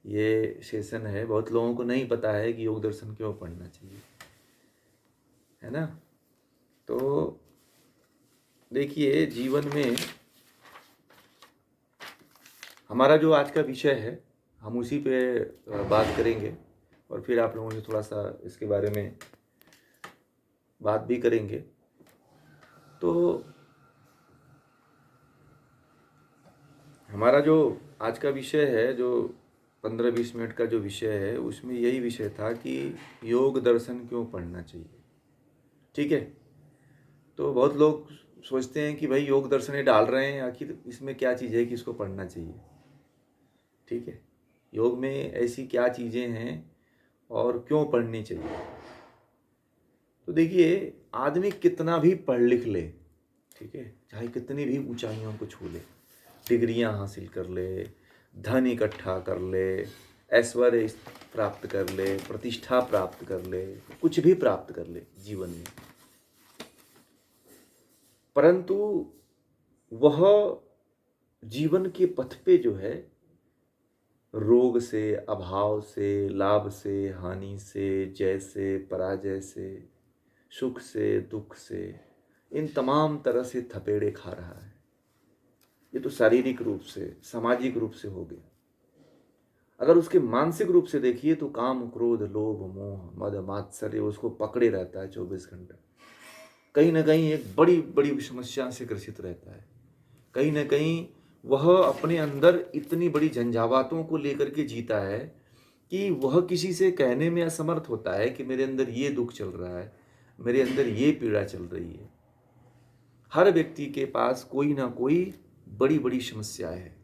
ये सेशन है। बहुत लोगों को नहीं पता है कि योग दर्शन क्यों पढ़ना चाहिए, है ना। तो देखिए, जीवन में हमारा जो आज का विषय है, हम उसी पे बात करेंगे और फिर आप लोगों से थोड़ा सा इसके बारे में बात भी करेंगे। तो हमारा जो आज का विषय है, जो 15-20 मिनट का जो विषय है, उसमें यही विषय था कि योग दर्शन क्यों पढ़ना चाहिए। ठीक है। तो बहुत लोग सोचते हैं कि भाई योग दर्शन डाल रहे हैं, आखिर इसमें क्या चीज़ है कि इसको पढ़ना चाहिए। ठीक है। योग में ऐसी क्या चीज़ें हैं और क्यों पढ़नी चाहिए। तो देखिए, आदमी कितना भी पढ़ लिख ले, ठीक है, चाहे कितनी भी ऊंचाइयों को छू ले, डिग्रियां हासिल कर ले, धन इकट्ठा कर ले, ऐश्वर्य प्राप्त कर ले, प्रतिष्ठा प्राप्त कर ले, कुछ भी प्राप्त कर ले जीवन में, परंतु वह जीवन के पथ पे जो है, रोग से, अभाव से, लाभ से, हानि से, जय से, पराजय से, सुख से, दुख से, इन तमाम तरह से थपेड़े खा रहा है। ये तो शारीरिक रूप से, सामाजिक रूप से हो गया। अगर उसके मानसिक रूप से देखिए तो काम, क्रोध, लोभ, मोह, मद, मात्सर्य उसको पकड़े रहता है 24 घंटा। कहीं ना कहीं एक बड़ी बड़ी समस्या से ग्रसित रहता है। कहीं ना कहीं वह अपने अंदर इतनी बड़ी झंझावातों को लेकर के जीता है कि वह किसी से कहने में असमर्थ होता है कि मेरे अंदर ये दुख चल रहा है, मेरे अंदर ये पीड़ा चल रही है। हर व्यक्ति के पास कोई ना कोई बड़ी बड़ी समस्या है।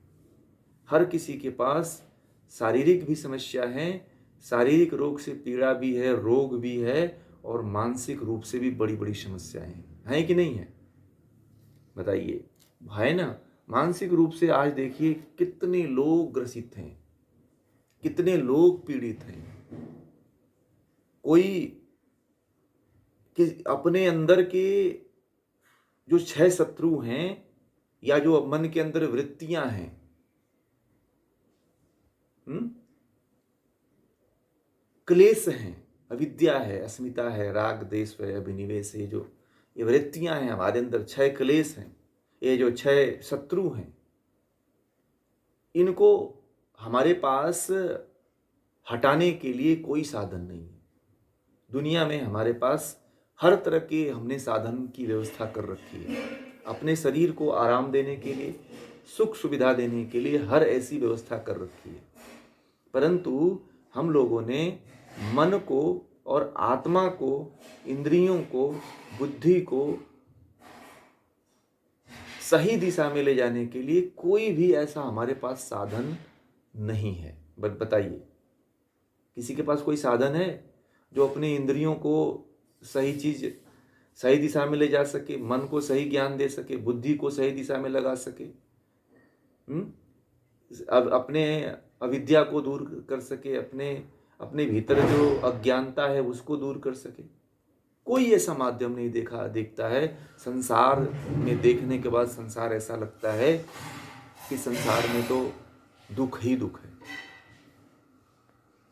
हर किसी के पास शारीरिक भी समस्या है, शारीरिक रोग से पीड़ा भी है, रोग भी है, और मानसिक रूप से भी बड़ी बड़ी समस्याएं हैं कि नहीं है, बताइए। है ना। मानसिक रूप से आज देखिए कितने लोग ग्रसित हैं, कितने लोग पीड़ित हैं। कोई कि अपने अंदर के जो 6 शत्रु हैं, या जो मन के अंदर वृत्तियां हैं, क्लेश हैं, अविद्या है, अस्मिता है, राग देश है, अभिनिवेश है, जो ये वृत्तियां हैं हमारे अंदर, 6 क्लेश हैं, ये जो 6 शत्रु हैं, इनको हमारे पास हटाने के लिए कोई साधन नहीं है। दुनिया में हमारे पास हर तरह के हमने साधन की व्यवस्था कर रखी है। अपने शरीर को आराम देने के लिए, सुख सुविधा देने के लिए हर ऐसी व्यवस्था कर रखी है, परंतु हम लोगों ने मन को और आत्मा को, इंद्रियों को, बुद्धि को सही दिशा में ले जाने के लिए कोई भी ऐसा हमारे पास साधन नहीं है। बताइए, किसी के पास कोई साधन है जो अपने इंद्रियों को सही चीज, सही दिशा में ले जा सके, मन को सही ज्ञान दे सके, बुद्धि को सही दिशा में लगा सके, अब अपने अविद्या को दूर कर सके, अपने भीतर जो अज्ञानता है उसको दूर कर सके? कोई ऐसा माध्यम नहीं दिखता है। संसार में देखने के बाद संसार ऐसा लगता है कि संसार में तो दुख ही दुख है।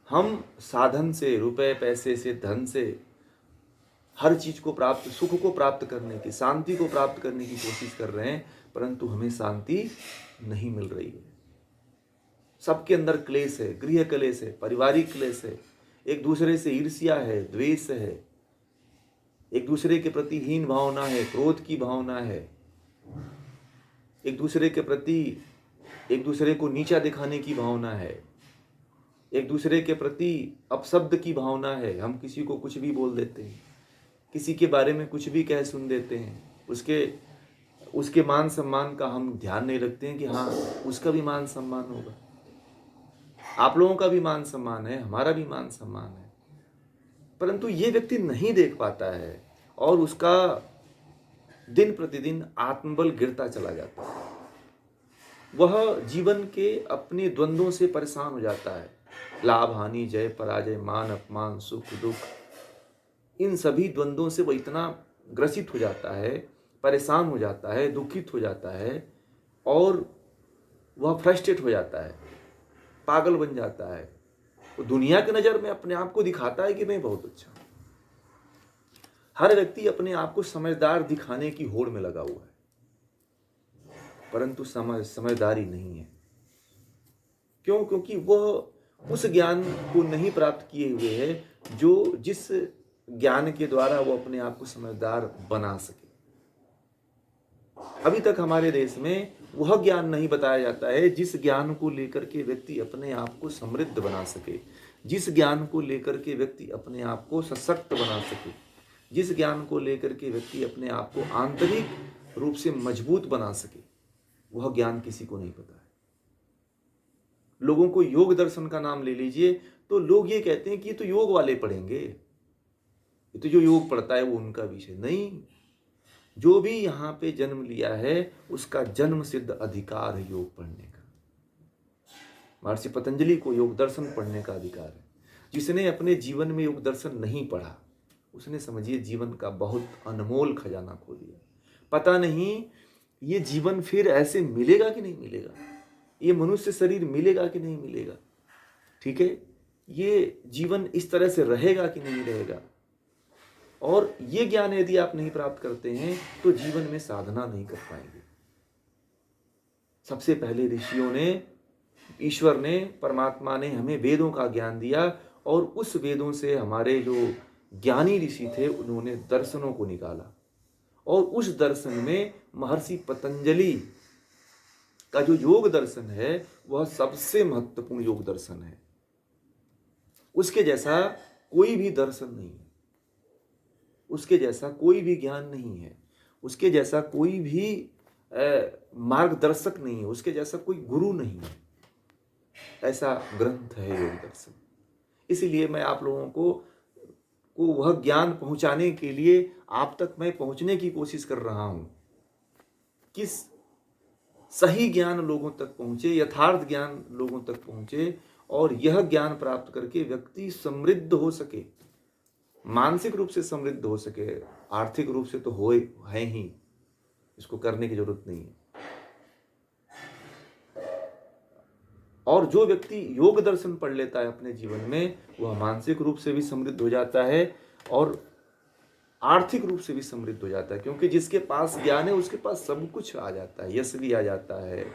हम साधन से, रुपए पैसे से, धन से, हर चीज को प्राप्त, सुख को प्राप्त करने की, शांति को प्राप्त करने की कोशिश कर रहे हैं, परंतु हमें शांति नहीं मिल रही है। सबके अंदर क्लेश है, गृह क्लेश है, पारिवारिक क्लेश है, एक दूसरे से ईर्ष्या है, द्वेष है, एक दूसरे के प्रति हीन भावना है, क्रोध की भावना है, एक दूसरे के प्रति, एक दूसरे को नीचा दिखाने की भावना है, एक दूसरे के प्रति अपशब्द की भावना है। हम किसी को कुछ भी बोल देते हैं, किसी के बारे में कुछ भी कह सुन देते हैं, उसके मान सम्मान का हम ध्यान नहीं रखते हैं कि हाँ, उसका भी मान सम्मान होगा, आप लोगों का भी मान सम्मान है, हमारा भी मान सम्मान है, परंतु ये व्यक्ति नहीं देख पाता है और उसका दिन प्रतिदिन आत्मबल गिरता चला जाता है। वह जीवन के अपने द्वंद्वों से परेशान हो जाता है। लाभ हानि, जय पराजय, मान अपमान, सुख दुख, इन सभी द्वंद्वों से वह इतना ग्रसित हो जाता है, परेशान हो जाता है, दुखित हो जाता है, और वह फ्रस्ट्रेट हो जाता है, पागल बन जाता है। वो दुनिया की नज़र में अपने आप को दिखाता है कि मैं बहुत अच्छा हूँ। हर व्यक्ति अपने आप को समझदार दिखाने की होड़ में लगा हुआ है, परंतु समझदारी नहीं है। क्यों? क्योंकि वह उस ज्ञान को नहीं प्राप्त किए हुए है जो जिस ज्ञान के द्वारा वो अपने आप को समझदार बना सके। अभी तक हमारे देश में वह ज्ञान नहीं बताया जाता है जिस ज्ञान को लेकर के व्यक्ति अपने आप को समृद्ध बना सके, जिस ज्ञान को लेकर के व्यक्ति अपने आप को सशक्त बना सके, जिस ज्ञान को लेकर के व्यक्ति अपने आप को आंतरिक रूप से मजबूत बना सके, वह ज्ञान किसी को नहीं पता है। लोगों को योग दर्शन का नाम ले लीजिए तो लोग ये कहते हैं कि ये तो योग वाले पढ़ेंगे, ये तो जो योग पढ़ता है वो उनका विषय नहीं। जो भी यहाँ पे जन्म लिया है उसका जन्म सिद्ध अधिकार है योग पढ़ने का। महर्षि पतंजलि को योग दर्शन पढ़ने का अधिकार है। जिसने अपने जीवन में योग दर्शन नहीं पढ़ा उसने समझिए जीवन का बहुत अनमोल खजाना खो दिया। पता नहीं ये जीवन फिर ऐसे मिलेगा कि नहीं मिलेगा, ये मनुष्य शरीर मिलेगा कि नहीं मिलेगा, ठीक है, ये जीवन इस तरह से रहेगा कि नहीं रहेगा। और ये ज्ञान यदि आप नहीं प्राप्त करते हैं तो जीवन में साधना नहीं कर पाएंगे। सबसे पहले ऋषियों ने, ईश्वर ने, परमात्मा ने हमें वेदों का ज्ञान दिया और उस वेदों से हमारे जो ज्ञानी ऋषि थे उन्होंने दर्शनों को निकाला और उस दर्शन में महर्षि पतंजलि का जो योग दर्शन है वह सबसे महत्वपूर्ण योग दर्शन है। उसके जैसा कोई भी दर्शन नहीं है, उसके जैसा कोई भी ज्ञान नहीं है, उसके जैसा कोई भी मार्गदर्शक नहीं है, उसके जैसा कोई गुरु नहीं है। ऐसा ग्रंथ है योग दर्शन। इसीलिए मैं आप लोगों को वह ज्ञान पहुंचाने के लिए आप तक मैं पहुंचने की कोशिश कर रहा हूं। किस सही ज्ञान लोगों तक पहुंचे, यथार्थ ज्ञान लोगों तक पहुंचे और यह ज्ञान प्राप्त करके व्यक्ति समृद्ध हो सके, मानसिक रूप से समृद्ध हो सके। आर्थिक रूप से तो है ही, इसको करने की जरूरत नहीं है। और जो व्यक्ति योग दर्शन पढ़ लेता है अपने जीवन में वह मानसिक रूप से भी समृद्ध हो जाता है और आर्थिक रूप से भी समृद्ध हो जाता है। क्योंकि जिसके पास ज्ञान है उसके पास सब कुछ आ जाता है, यश भी आ जाता है,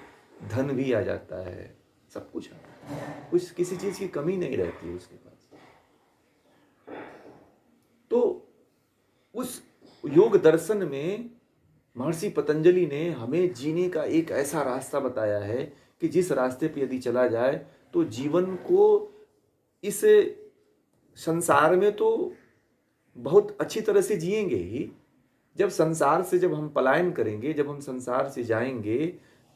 धन भी आ जाता है, सब कुछ आता है, कुछ किसी चीज की कमी नहीं रहती है उसके पास। तो उस योग दर्शन में महर्षि पतंजलि ने हमें जीने का एक ऐसा रास्ता बताया है कि जिस रास्ते पे यदि चला जाए तो जीवन को इस संसार में तो बहुत अच्छी तरह से जिएंगे ही। जब संसार से जब हम पलायन करेंगे, जब हम संसार से जाएंगे,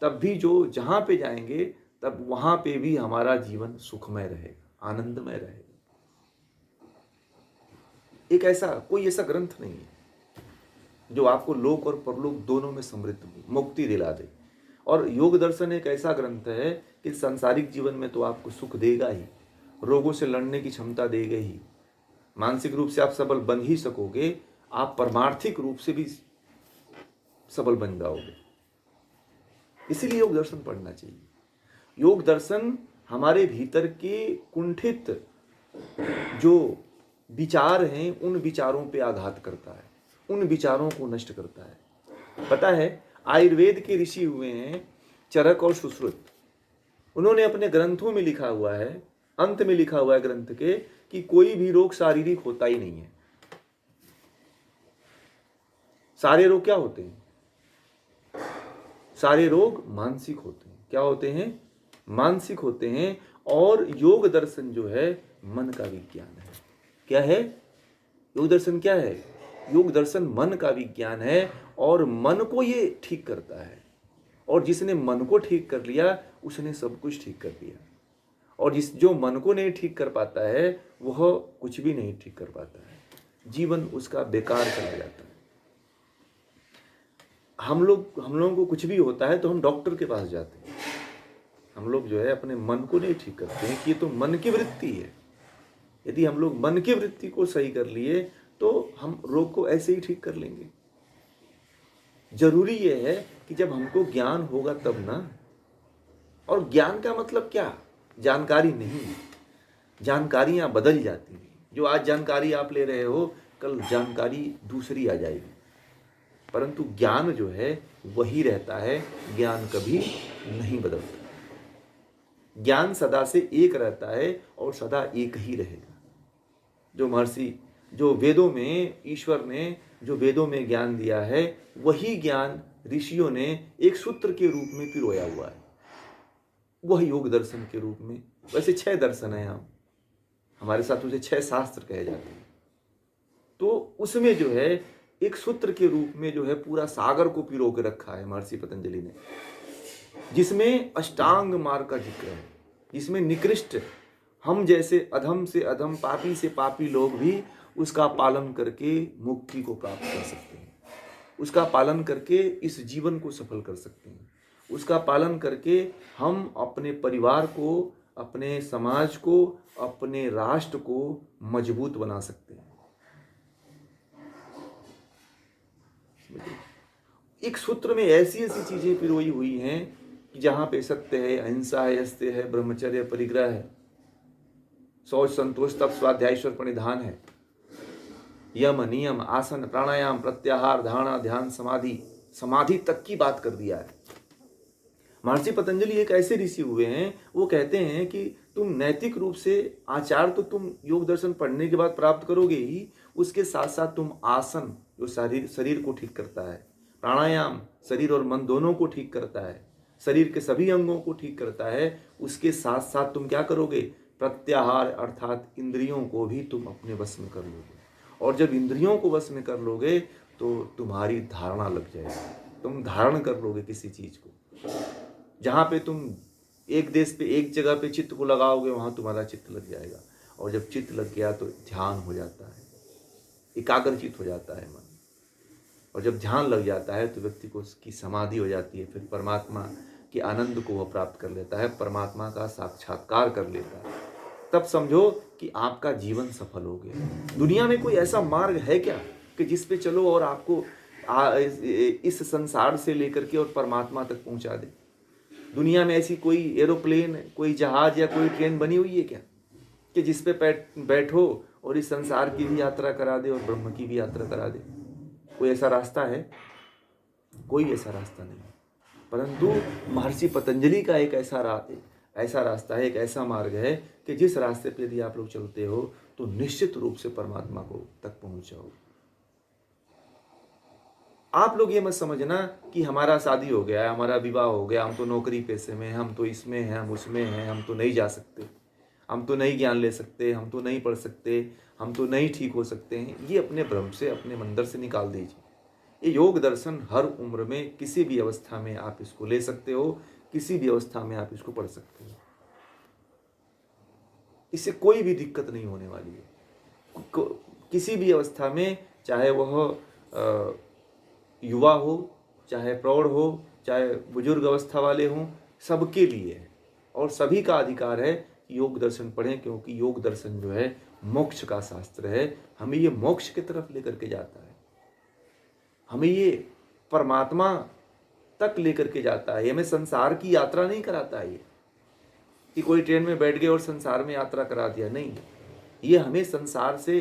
तब भी जो जहाँ पे जाएंगे तब वहाँ पे भी हमारा जीवन सुखमय रहेगा, आनंदमय रहेगा। एक ऐसा कोई ऐसा ग्रंथ नहीं है जो आपको लोक और परलोक दोनों में समृद्ध मुक्ति दिला दे। और योग दर्शन एक ऐसा ग्रंथ है कि सांसारिक जीवन में तो आपको सुख देगा ही, रोगों से लड़ने की क्षमता देगा ही, मानसिक रूप से आप सबल बन ही सकोगे, आप परमार्थिक रूप से भी सबल बन जाओगे। इसीलिए योग दर्शन पढ़ना चाहिए। योग दर्शन हमारे भीतर के कुंठित जो विचार हैं उन विचारों पे आघात करता है, उन विचारों को नष्ट करता है। पता है आयुर्वेद के ऋषि हुए हैं चरक और सुश्रुत। उन्होंने अपने ग्रंथों में लिखा हुआ है, अंत में लिखा हुआ है ग्रंथ के, कि कोई भी रोग शारीरिक होता ही नहीं है। सारे रोग क्या होते हैं? सारे रोग मानसिक होते हैं। क्या होते हैं? मानसिक होते हैं। और योग दर्शन जो है मन का विज्ञान है। क्या है? योग दर्शन क्या है? योग दर्शन मन का विज्ञान है और मन को ये ठीक करता है। और जिसने मन को ठीक कर लिया उसने सब कुछ ठीक कर लिया। और जो मन को नहीं ठीक कर पाता है वह कुछ भी नहीं ठीक कर पाता है, जीवन उसका बेकार चला जाता है। हम लोगों को कुछ भी होता है तो हम डॉक्टर के पास जाते हैं। हम लोग जो है अपने मन को नहीं ठीक करते हैं कि ये तो मन की वृत्ति है। यदि हम लोग मन की वृत्ति को सही कर लिए तो हम रोग को ऐसे ही ठीक कर लेंगे। जरूरी यह है कि जब हमको ज्ञान होगा तब ना। और ज्ञान का मतलब क्या? जानकारी नहीं है। जानकारियाँ बदल जाती हैं। जो आज जानकारी आप ले रहे हो, कल जानकारी दूसरी आ जाएगी। परंतु ज्ञान जो है वही रहता है, ज्ञान कभी नहीं बदलता। ज्ञान सदा से एक रहता है और सदा एक ही रहेगा। जो महर्षि, जो वेदों में ईश्वर ने जो वेदों में ज्ञान दिया है, वही ज्ञान ऋषियों ने एक सूत्र के रूप में पिरोया हुआ है, वह योग दर्शन के रूप में। वैसे 6 दर्शन है, हमारे साथ उसे 6 शास्त्र कहे जाते हैं। तो उसमें जो है एक सूत्र के रूप में जो है पूरा सागर को पिरो के रखा है महर्षि पतंजलि ने, जिसमें अष्टांग मार्ग का जिक्र है, जिसमें निकृष्ट हम जैसे अधम से अधम, पापी से पापी लोग भी उसका पालन करके मुक्ति को प्राप्त कर सकते हैं, उसका पालन करके इस जीवन को सफल कर सकते हैं, उसका पालन करके हम अपने परिवार को, अपने समाज को, अपने राष्ट्र को मजबूत बना सकते हैं। एक सूत्र में ऐसी ऐसी चीजें पिरोई हुई हैं कि जहां पे सत्य है, अहिंसा है, अस्त्य है, ब्रह्मचर्य, परिग्रह है, शौच, संतोष, तप, स्वाध्याय, ईश्वर प्रणिधान है, यम, नियम, आसन, प्राणायाम, प्रत्याहार, धारणा, ध्यान, समाधि, समाधि तक की बात कर दिया है। महर्षि पतंजलि एक ऐसे ऋषि हुए हैं, वो कहते हैं कि तुम नैतिक रूप से आचार तो तुम योग दर्शन पढ़ने के बाद प्राप्त करोगे ही, उसके साथ साथ तुम आसन जो शरीर को ठीक करता है, प्राणायाम शरीर और मन दोनों को ठीक करता है, शरीर के सभी अंगों को ठीक करता है, उसके साथ साथ तुम क्या करोगे, प्रत्याहार अर्थात इंद्रियों को भी तुम अपने वश में कर लोगे। और जब इंद्रियों को वश में कर लोगे तो तुम्हारी धारणा लग जाएगी, तुम धारण कर लोगे किसी चीज को। जहाँ पे तुम एक देश पे, एक जगह पे चित्त को लगाओगे, वहाँ तुम्हारा चित्त लग जाएगा। और जब चित्त लग गया तो ध्यान हो जाता है, एकाग्रचित हो जाता है मन। और जब ध्यान लग जाता है तो व्यक्ति को उसकी समाधि हो जाती है, फिर परमात्मा के आनंद को वह प्राप्त कर लेता है, परमात्मा का साक्षात्कार कर लेता है। तब समझो कि आपका जीवन सफल हो गया। दुनिया में कोई ऐसा मार्ग है क्या कि जिस पे चलो और आपको इस संसार से लेकर के और परमात्मा तक पहुंचा दे? दुनिया में ऐसी कोई एरोप्लेन, कोई जहाज या कोई ट्रेन बनी हुई है क्या कि जिस पे बैठो और इस संसार की भी यात्रा करा दे और ब्रह्म की भी यात्रा करा दे? कोई ऐसा रास्ता है? कोई ऐसा रास्ता नहीं। परंतु महर्षि पतंजलि का एक ऐसा रास्ता है, एक ऐसा मार्ग है कि जिस रास्ते पे यदि आप लोग चलते हो तो निश्चित रूप से परमात्मा को तक पहुंच जाओगे। आप लोग ये मत समझना कि हमारा शादी हो गया है, हमारा विवाह हो गया, हम तो नौकरी पेशे में, हम तो इसमें हैं, हम उसमें हैं, हम तो नहीं जा सकते, हम तो नहीं ज्ञान ले सकते, हम तो नहीं पढ़ सकते, हम तो नहीं ठीक हो सकते हैं। ये अपने भ्रम से, अपने मंदिर से निकाल दीजिए। ये योग दर्शन हर उम्र में, किसी भी अवस्था में आप इसको ले सकते हो, किसी भी अवस्था में आप इसको पढ़ सकते हो। इससे कोई भी दिक्कत नहीं होने वाली है। किसी भी अवस्था में, चाहे वह युवा हो, चाहे प्रौढ़ हो, चाहे बुजुर्ग अवस्था वाले हों, सबके लिए है। और सभी का अधिकार है कि योग दर्शन पढ़ें, क्योंकि योग दर्शन जो है मोक्ष का शास्त्र है। हमें ये मोक्ष की तरफ लेकर के जाता है, हमें ये परमात्मा तक लेकर के जाता है। हमें संसार की यात्रा नहीं कराता है ये कि कोई ट्रेन में बैठ गए और संसार में यात्रा करा दिया, नहीं। ये हमें संसार से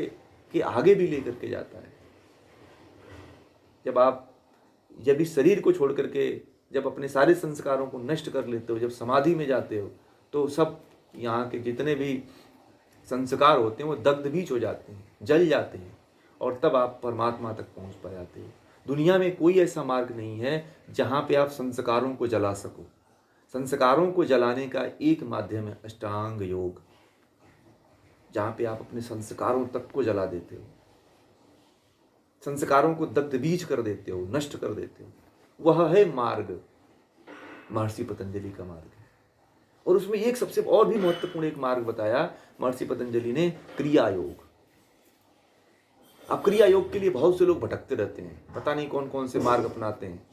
के आगे भी लेकर के जाता है। जब इस शरीर को छोड़ करके, जब अपने सारे संस्कारों को नष्ट कर लेते हो, जब समाधि में जाते हो, तो सब यहाँ के जितने भी संस्कार होते हैं वो दग्ध बीज हो जाते हैं, जल जाते हैं, और तब आप परमात्मा तक पहुँच पा जाते हो। दुनिया में कोई ऐसा मार्ग नहीं है जहाँ पे आप संस्कारों को जला सको। संस्कारों को जलाने का एक माध्यम है अष्टांग योग, जहाँ पे आप अपने संस्कारों तक को जला देते हो, संस्कारों को दग्ध बीज कर देते हो, नष्ट कर देते हो। वह है मार्ग, महर्षि पतंजलि का मार्ग है। और उसमें एक सबसे और भी महत्वपूर्ण एक मार्ग बताया महर्षि पतंजलि ने, क्रिया योग। अब क्रिया योग के लिए बहुत से लोग भटकते रहते हैं, पता नहीं कौन कौन से मार्ग अपनाते हैं।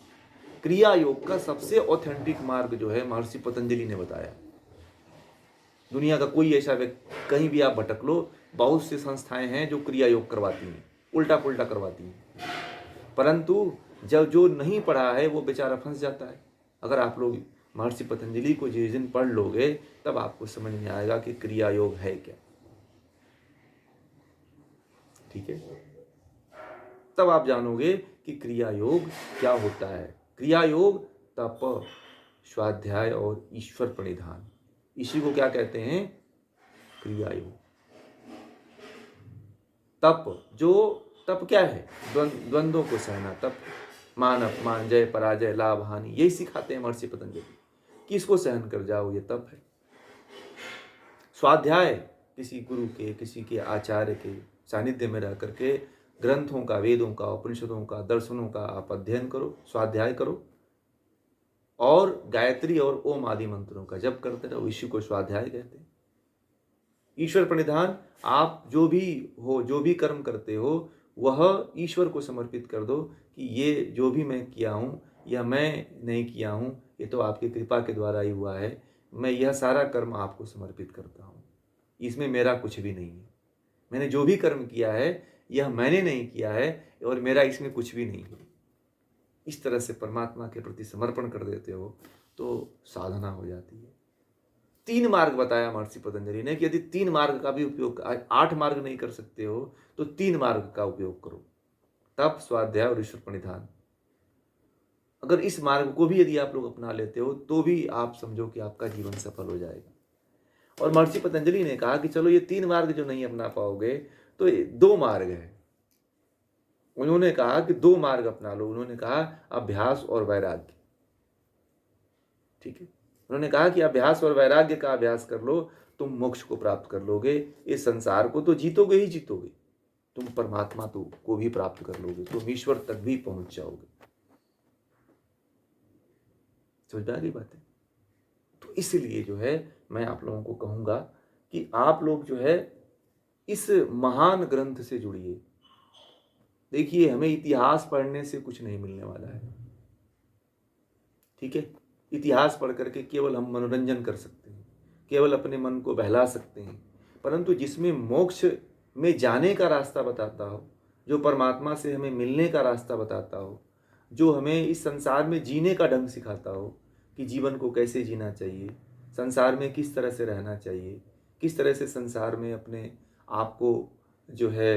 क्रिया योग का सबसे ऑथेंटिक मार्ग जो है महर्षि पतंजलि ने बताया। दुनिया का कोई ऐसा व्यक्ति, कहीं भी आप भटक लो, बहुत सी संस्थाएं हैं जो क्रिया योग करवाती हैं, उल्टा पुल्टा करवाती हैं। परंतु जब जो नहीं पढ़ा है वो बेचारा फंस जाता है। अगर आप लोग महर्षि पतंजलि को जिस दिन पढ़ लोगे तब आपको समझ में आएगा कि क्रिया योग है क्या। ठीक है, तब आप जानोगे कि क्रिया योग क्या होता है। क्रिया योग तप, स्वाध्याय और ईश्वर प्रणिधान, इसी को क्या कहते हैं, क्रिया योग। तप, जो तप क्या है, द्वंद्वों को सहना, तप मान अपमान, जय पराजय, लाभ हानि, यही सिखाते हैं महर्षि पतंजलि कि इसको सहन कर जाओ, ये तप है। स्वाध्याय, किसी गुरु के, किसी के आचार्य के सानिध्य में रह करके ग्रंथों का, वेदों का, उपनिषदों का, दर्शनों का आप अध्ययन करो, स्वाध्याय करो, और गायत्री और ओम आदि मंत्रों का जप करते रहो, इसी को स्वाध्याय कहते हैं। ईश्वर प्रणिधान, आप जो भी हो, जो भी कर्म करते हो वह ईश्वर को समर्पित कर दो कि ये जो भी मैं किया हूँ या मैं नहीं किया हूँ, ये तो आपकी कृपा के द्वारा ही हुआ है, मैं यह सारा कर्म आपको समर्पित करता हूँ, इसमें मेरा कुछ भी नहीं है। मैंने जो भी कर्म किया है यह मैंने नहीं किया है और मेरा इसमें कुछ भी नहीं है। इस तरह से परमात्मा के प्रति समर्पण कर देते हो तो साधना हो जाती है। 3 मार्ग बताया महर्षि पतंजलि ने कि यदि 3 मार्ग का भी उपयोग, 8 मार्ग नहीं कर सकते हो तो 3 मार्ग का उपयोग करो, तप, स्वाध्याय और ईश्वर प्रणिधान। अगर इस मार्ग को भी यदि आप लोग अपना लेते हो तो भी आप समझो कि आपका जीवन सफल हो जाएगा। और महर्षि पतंजलि ने कहा कि चलो ये 3 मार्ग जो नहीं अपना पाओगे तो 2 मार्ग है। उन्होंने कहा कि 2 मार्ग अपना लो। उन्होंने कहा अभ्यास और वैराग्य। ठीक है, उन्होंने कहा कि अभ्यास और वैराग्य का अभ्यास कर लो, तुम मोक्ष को प्राप्त कर लोगे। इस संसार को तो जीतोगे ही जीतोगे, तुम परमात्मा को भी प्राप्त कर लोगे, तुम ईश्वर तक भी पहुंच जाओगे। समझ में आ गई बातें? तो इसलिए जो है मैं आप लोगों को कहूंगा कि आप लोग जो है इस महान ग्रंथ से जुड़िए। देखिए, हमें इतिहास पढ़ने से कुछ नहीं मिलने वाला है। ठीक है, इतिहास पढ़ करके केवल हम मनोरंजन कर सकते हैं, केवल अपने मन को बहला सकते हैं, परंतु जिसमें मोक्ष में जाने का रास्ता बताता हो, जो परमात्मा से हमें मिलने का रास्ता बताता हो, जो हमें इस संसार में जीने का ढंग सिखाता हो कि जीवन को कैसे जीना चाहिए, संसार में किस तरह से रहना चाहिए, किस तरह से संसार में अपने आप को जो है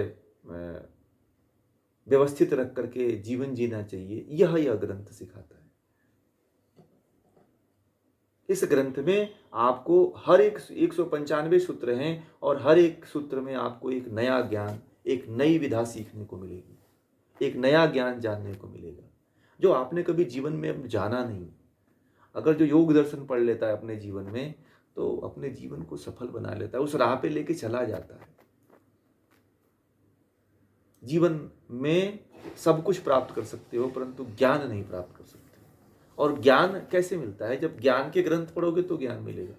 व्यवस्थित रख करके जीवन जीना चाहिए, यह ग्रंथ सिखाता है। इस ग्रंथ में आपको हर एक 195 सूत्र हैं और हर एक सूत्र में आपको एक नया ज्ञान, एक नई विधा सीखने को मिलेगी, एक नया ज्ञान जानने को मिलेगा जो आपने कभी जीवन में जाना नहीं। अगर जो योग दर्शन पढ़ लेता है अपने जीवन में तो अपने जीवन को सफल बना लेता है, उस राह पे लेके चला जाता है। जीवन में सब कुछ प्राप्त कर सकते हो परंतु ज्ञान नहीं प्राप्त कर सकते। और ज्ञान कैसे मिलता है? जब ज्ञान के ग्रंथ पढ़ोगे तो ज्ञान मिलेगा।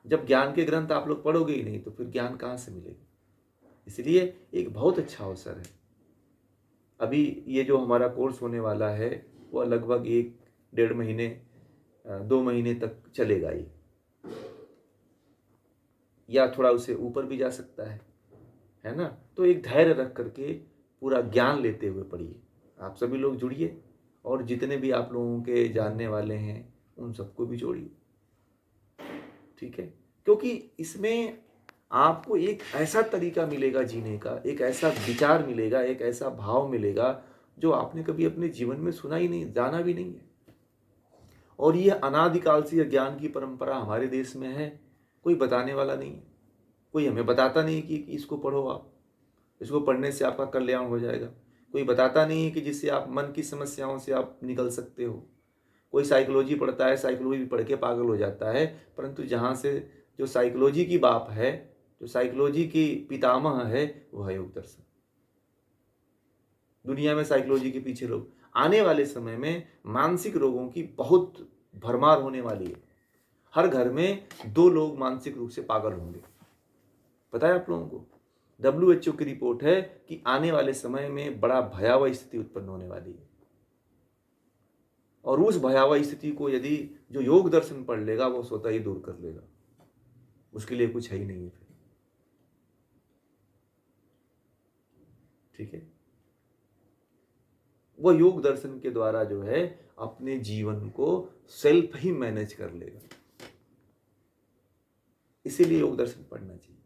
जब ज्ञान के ग्रंथ आप लोग पढ़ोगे ही नहीं तो फिर ज्ञान कहाँ से मिलेगा? इसलिए एक बहुत अच्छा अवसर है। अभी ये जो हमारा कोर्स होने वाला है वह लगभग 1-1.5 महीने 2 महीने तक चलेगा ये, या थोड़ा उससे ऊपर भी जा सकता है ना। तो एक धैर्य रख करके पूरा ज्ञान लेते हुए पढ़िए। आप सभी लोग जुड़िए और जितने भी आप लोगों के जानने वाले हैं उन सबको भी जोड़िए। ठीक है, क्योंकि इसमें आपको एक ऐसा तरीका मिलेगा जीने का, एक ऐसा विचार मिलेगा, एक ऐसा भाव मिलेगा जो आपने कभी अपने जीवन में सुना ही नहीं, जाना भी नहीं है। और ये अनादिकाल से ज्ञान की परंपरा हमारे देश में है, कोई बताने वाला नहीं है, कोई हमें बताता नहीं कि इसको पढ़ो, आप इसको पढ़ने से आपका कल्याण हो जाएगा। कोई बताता नहीं है कि जिससे आप मन की समस्याओं से आप निकल सकते हो। कोई साइकोलॉजी पढ़ता है, साइकोलॉजी पढ़ के पागल हो जाता है, परंतु जहाँ से जो साइकोलॉजी की बाप है, जो साइकोलॉजी की पितामह है, वह है योग दर्शन। दुनिया में साइकोलॉजी के पीछे लोग, आने वाले समय में मानसिक रोगों की बहुत भरमार होने वाली है। हर घर में 2 लोग मानसिक रूप से पागल होंगे। पता है आप लोगों को? WHO की रिपोर्ट है कि आने वाले समय में बड़ा भयावह स्थिति उत्पन्न होने वाली है। और उस भयावह स्थिति को यदि जो योग दर्शन पढ़ लेगा वो स्वतः ही दूर कर लेगा, उसके लिए कुछ है ही नहीं है फिर। ठीक है, वह योग दर्शन के द्वारा जो है अपने जीवन को सेल्फ ही मैनेज कर लेगा। इसीलिए योग दर्शन पढ़ना चाहिए।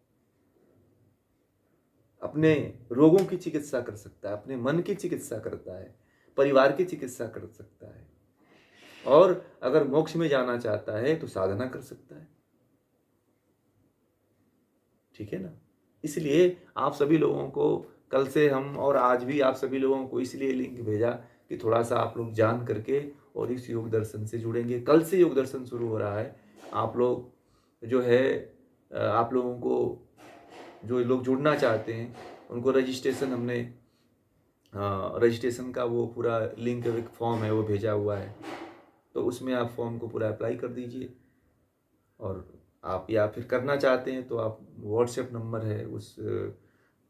अपने रोगों की चिकित्सा कर सकता है, अपने मन की चिकित्सा करता है, परिवार की चिकित्सा कर सकता है, और अगर मोक्ष में जाना चाहता है तो साधना कर सकता है। ठीक है ना? इसलिए आप सभी लोगों को कल से हम, और आज भी आप सभी लोगों को इसलिए लिंक भेजा कि थोड़ा सा आप लोग जान करके और इस योग दर्शन से जुड़ेंगे। कल से योग दर्शन शुरू हो रहा है। आप लोग जो है आप लोगों को, जो लोग जुड़ना चाहते हैं उनको रजिस्ट्रेशन हमने रजिस्ट्रेशन का वो पूरा लिंक, एक फॉर्म है वो भेजा हुआ है, तो उसमें आप फॉर्म को पूरा अप्लाई कर दीजिए। और आप या फिर करना चाहते हैं तो आप व्हाट्सएप नंबर है उस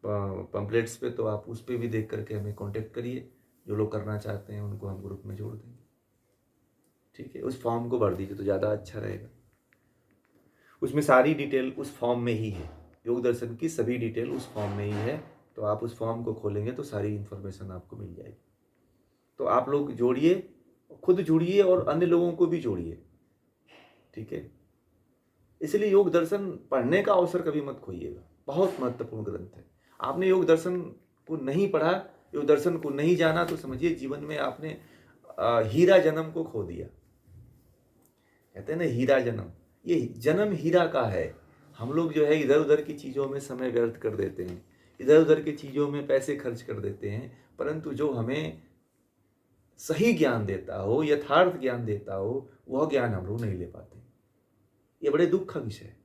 पम्पलेट्स पे, तो आप उस पर भी देख करके हमें कांटेक्ट करिए। जो लोग करना चाहते हैं उनको हम ग्रुप में जोड़ देंगे। ठीक है, उस फॉर्म को भर दीजिए तो ज़्यादा अच्छा रहेगा। उसमें सारी डिटेल उस फॉर्म में ही है, योग दर्शन की सभी डिटेल उस फॉर्म में ही है। तो आप उस फॉर्म को खोलेंगे तो सारी इन्फॉर्मेशन आपको मिल जाएगी। तो आप लोग जोड़िए, खुद जुड़िए और अन्य लोगों को भी जोड़िए। ठीक है, इसलिए योग दर्शन पढ़ने का अवसर कभी मत खोइएगा। बहुत महत्वपूर्ण ग्रंथ है। आपने योग दर्शन को नहीं पढ़ा, योग दर्शन को नहीं जाना, तो समझिए जीवन में आपने हीरा जन्म को खो दिया। कहते हैं ना हीरा जन्म, ये जन्म हीरा का है। हम लोग जो है इधर उधर की चीज़ों में समय व्यर्थ कर देते हैं, इधर उधर की चीज़ों में पैसे खर्च कर देते हैं, परंतु जो हमें सही ज्ञान देता हो, यथार्थ ज्ञान देता हो, वह ज्ञान हम लोग नहीं ले पाते। ये बड़े दुख का विषय है।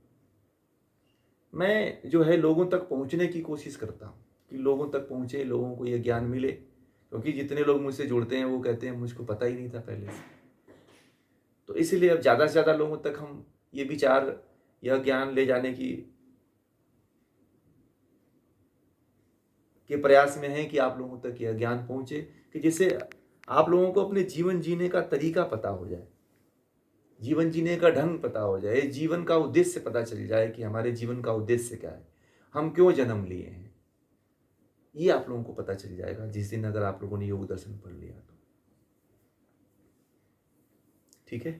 मैं जो है लोगों तक पहुंचने की कोशिश करता हूँ कि लोगों तक पहुंचे, लोगों को ये ज्ञान मिले, क्योंकि जितने लोग मुझसे जुड़ते हैं वो कहते हैं मुझको पता ही नहीं था पहले से। तो इसीलिए अब ज़्यादा से ज़्यादा लोगों तक हम ये विचार, यह ज्ञान ले जाने की के प्रयास में हैं कि आप लोगों तक यह ज्ञान पहुंचे, कि जिससे आप लोगों को अपने जीवन जीने का तरीका पता हो जाए, जीवन जीने का ढंग पता हो जाए, जीवन का उद्देश्य पता चल जाए कि हमारे जीवन का उद्देश्य क्या है, हम क्यों जन्म लिए हैं। ये आप लोगों को पता चल जाएगा जिस दिन अगर आप लोगों ने योग दर्शन पढ़ लिया तो। ठीक है।